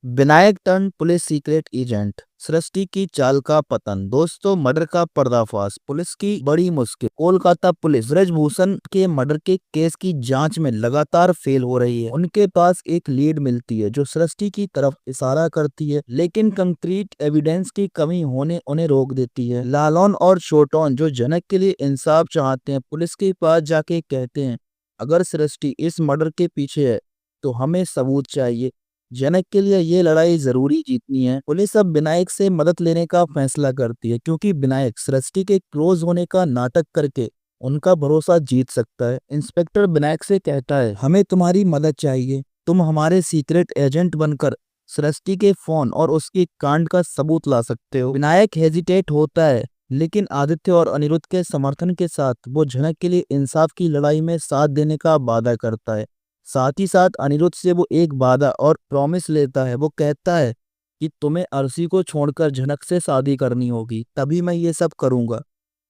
Vinayak turn police secret agent, Srishti की चाल का पतन। दोस्तों, मर्डर का पर्दाफाश, पुलिस की बड़ी मुश्किल। कोलकाता पुलिस ब्रजभूषण के मर्डर के केस की जांच में लगातार फेल हो रही है। उनके पास एक लीड मिलती है जो सृष्टि की तरफ इशारा करती है, लेकिन कंक्रीट एविडेंस की कमी होने उन्हें रोक देती है। लालौन और छोटौन जो जनक के लिए इंसाफ चाहते हैं, पुलिस के पास जाके कहते हैं, अगर सृष्टि इस मर्डर के पीछे है तो हमें सबूत चाहिए। जनक के लिए ये लड़ाई जरूरी जीतनी है। पुलिस अब विनायक से मदद लेने का फैसला करती है, क्योंकि विनायक सृष्टि के क्लोज होने का नाटक करके उनका भरोसा जीत सकता है। इंस्पेक्टर विनायक से कहता है, हमें तुम्हारी मदद चाहिए। तुम हमारे सीक्रेट एजेंट बनकर सृष्टि के फोन और उसकी कांड का सबूत ला सकते हो। विनायक हेजिटेट होता है, लेकिन आदित्य और अनिरुद्ध के समर्थन के साथ वो जनक के लिए इंसाफ की लड़ाई में साथ देने का वादा करता है। साथ ही साथ अनिरुद्ध से वो एक वादा और प्रॉमिस लेता है। वो कहता है कि तुम्हें अर्शी को छोड़कर जनक से शादी करनी होगी, तभी मैं ये सब करूंगा।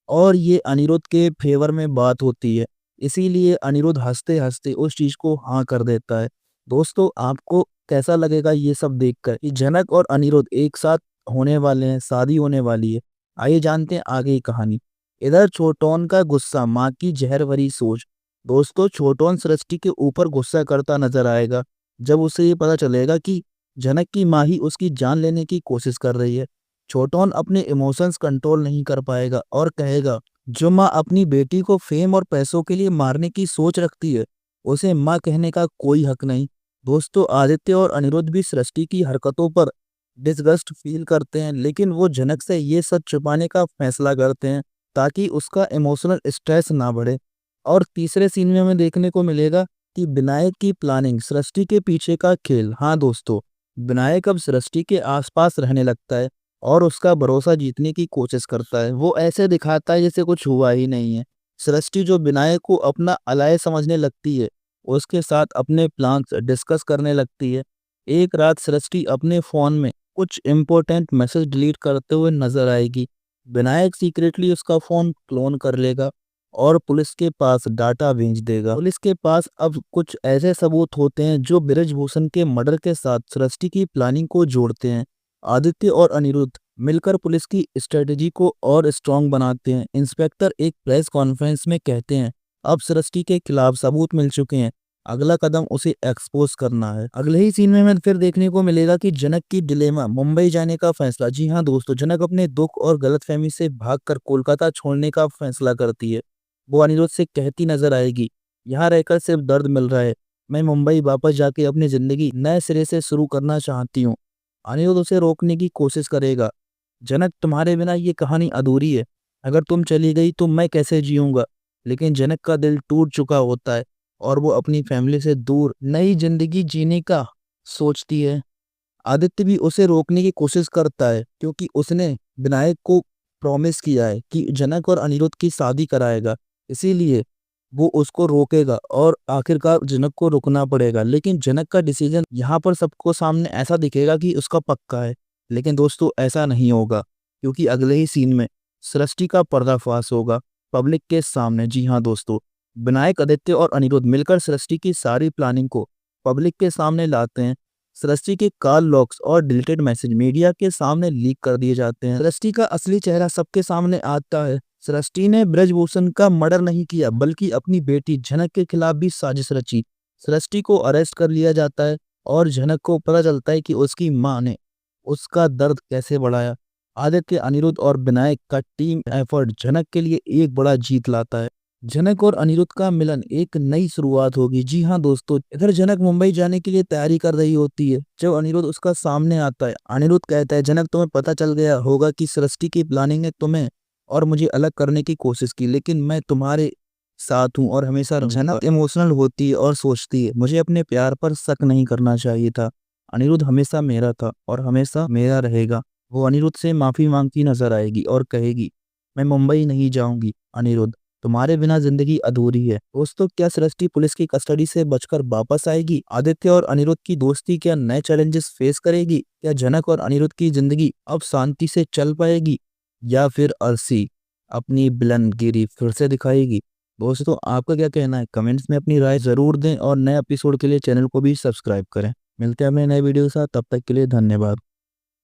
और ये अनिरुद्ध के फेवर में बात होती है, इसीलिए अनिरुद्ध हंसते हंसते उस चीज को हाँ कर देता है। दोस्तों, आपको कैसा लगेगा ये सब देखकर कि जनक और अनिरुद्ध एक साथ होने वाले हैं, शादी होने वाली है? आइए जानते हैं आगे की कहानी। इधर छोटौन का गुस्सा, माँ की जहर भरी सोच। दोस्तों, छोटौन सृष्टि के ऊपर गुस्सा करता नजर आएगा जब उसे ये पता चलेगा कि जनक की माँ ही उसकी जान लेने की कोशिश कर रही है। छोटौन अपने इमोशंस कंट्रोल नहीं कर पाएगा और कहेगा, जो माँ अपनी बेटी को फेम और पैसों के लिए मारने की सोच रखती है, उसे माँ कहने का कोई हक नहीं। दोस्तों, आदित्य और अनिरुद्ध भी सृष्टि की हरकतों पर डिसगस्ट फील करते हैं, लेकिन वो जनक से ये सच छुपाने का फैसला करते हैं ताकि उसका इमोशनल स्ट्रेस ना बढ़े। और तीसरे सीन में हमें देखने को मिलेगा कि विनायक की प्लानिंग, सृष्टि के पीछे का खेल। हाँ दोस्तों, विनायक अब सृष्टि के आसपास रहने लगता है और उसका भरोसा जीतने की कोशिश करता है। वो ऐसे दिखाता है जैसे कुछ हुआ ही नहीं है। सृष्टि जो विनायक को अपना अलाय समझने लगती है, उसके साथ अपने प्लान्स डिस्कस करने लगती है। एक रात सृष्टि अपने फोन में कुछ इम्पोर्टेंट मैसेज डिलीट करते हुए नजर आएगी। विनायक सीक्रेटली उसका फोन क्लोन कर लेगा और पुलिस के पास डाटा भेज देगा। पुलिस के पास अब कुछ ऐसे सबूत होते हैं जो ब्रजभूषण के मर्डर के साथ सृष्टि की प्लानिंग को जोड़ते हैं। आदित्य और अनिरुद्ध मिलकर पुलिस की स्ट्रेटेजी को और स्ट्रांग बनाते हैं। इंस्पेक्टर एक प्रेस कॉन्फ्रेंस में कहते हैं, अब सृष्टि के खिलाफ सबूत मिल चुके हैं, अगला कदम उसे एक्सपोज करना है। अगले ही सीन में हमें फिर देखने को मिलेगा कि जनक की डिलेमा, मुंबई जाने का फैसला। जी हाँ दोस्तों, जनक अपने दुख और गलतफहमी से भागकर कोलकाता छोड़ने का फैसला करती है। वो अनिरुद्ध से कहती नजर आएगी, यहाँ रहकर सिर्फ दर्द मिल रहा है, मैं मुंबई वापस जाके अपनी जिंदगी नए सिरे से शुरू करना चाहती हूँ। अनिरुद्ध उसे रोकने की कोशिश करेगा, जनक तुम्हारे बिना ये कहानी अधूरी है, अगर तुम चली गई तो मैं कैसे जीऊंगा। लेकिन जनक का दिल टूट चुका होता है और वो अपनी फैमिली से दूर नई जिंदगी जीने का सोचती है। आदित्य भी उसे रोकने की कोशिश करता है, क्योंकि उसने विनायक को प्रॉमिस किया है कि जनक और अनिरुद्ध की शादी कराएगा, इसीलिए वो उसको रोकेगा और आखिरकार जनक को रुकना पड़ेगा। लेकिन जनक का डिसीजन यहाँ पर सबको सामने ऐसा दिखेगा कि उसका पक्का है, लेकिन दोस्तों ऐसा नहीं होगा, क्योंकि अगले ही सीन में सृष्टि का पर्दाफाश होगा पब्लिक के सामने। जी हाँ दोस्तों, विनायक, आदित्य और अनिरुद्ध मिलकर सृष्टि की सारी प्लानिंग को पब्लिक के सामने लाते हैं। सृष्टि के कॉल लॉग्स और डिलीटेड मैसेज मीडिया के सामने लीक कर दिए जाते हैं। सृष्टि का असली चेहरा सबके सामने आता है। सृष्टि ने ब्रजभूषण का मर्डर नहीं किया, बल्कि अपनी बेटी जनक के खिलाफ भी साजिश रची। सृष्टि को अरेस्ट कर लिया जाता है और जनक को पता चलता है कि उसकी मां ने उसका दर्द कैसे बढ़ाया। आदित्य, अनिरुद्ध और विनायक का टीम एफर्ट जनक के लिए एक बड़ा जीत लाता है। जनक और अनिरुद्ध का मिलन एक नई शुरुआत होगी। जी हाँ दोस्तों, इधर जनक मुंबई जाने के लिए तैयारी कर रही होती है जब अनिरुद्ध उसका सामने आता है। अनिरुद्ध कहता है, जनक तुम्हें पता चल गया होगा कि सृष्टि की प्लानिंग ने तुम्हें और मुझे अलग करने की कोशिश की, लेकिन मैं तुम्हारे साथ हूँ और हमेशा रहूंगा। जनक इमोशनल होती है और सोचती है, मुझे अपने प्यार पर शक नहीं करना चाहिए था। अनिरुद्ध हमेशा मेरा था और हमेशा मेरा रहेगा। वो अनिरुद्ध से माफी मांगती नजर आएगी और कहेगी, मैं मुंबई नहीं जाऊंगी अनिरुद्ध, तुम्हारे बिना जिंदगी अधूरी है। दोस्तों, क्या सृष्टि पुलिस की कस्टडी से बचकर वापस आएगी? आदित्य और अनिरुद्ध की दोस्ती क्या नए चैलेंजेस फेस करेगी? क्या जनक और अनिरुद्ध की जिंदगी अब शांति से चल पाएगी, या फिर अर्शी अपनी विलनगिरी फिर से दिखाएगी? दोस्तों, आपका क्या कहना है? कमेंट्स में अपनी राय जरूर दें और नए एपिसोड के लिए चैनल को भी सब्सक्राइब करें। मिलते हैं अपने नए वीडियो के साथ, तब तक के लिए धन्यवाद।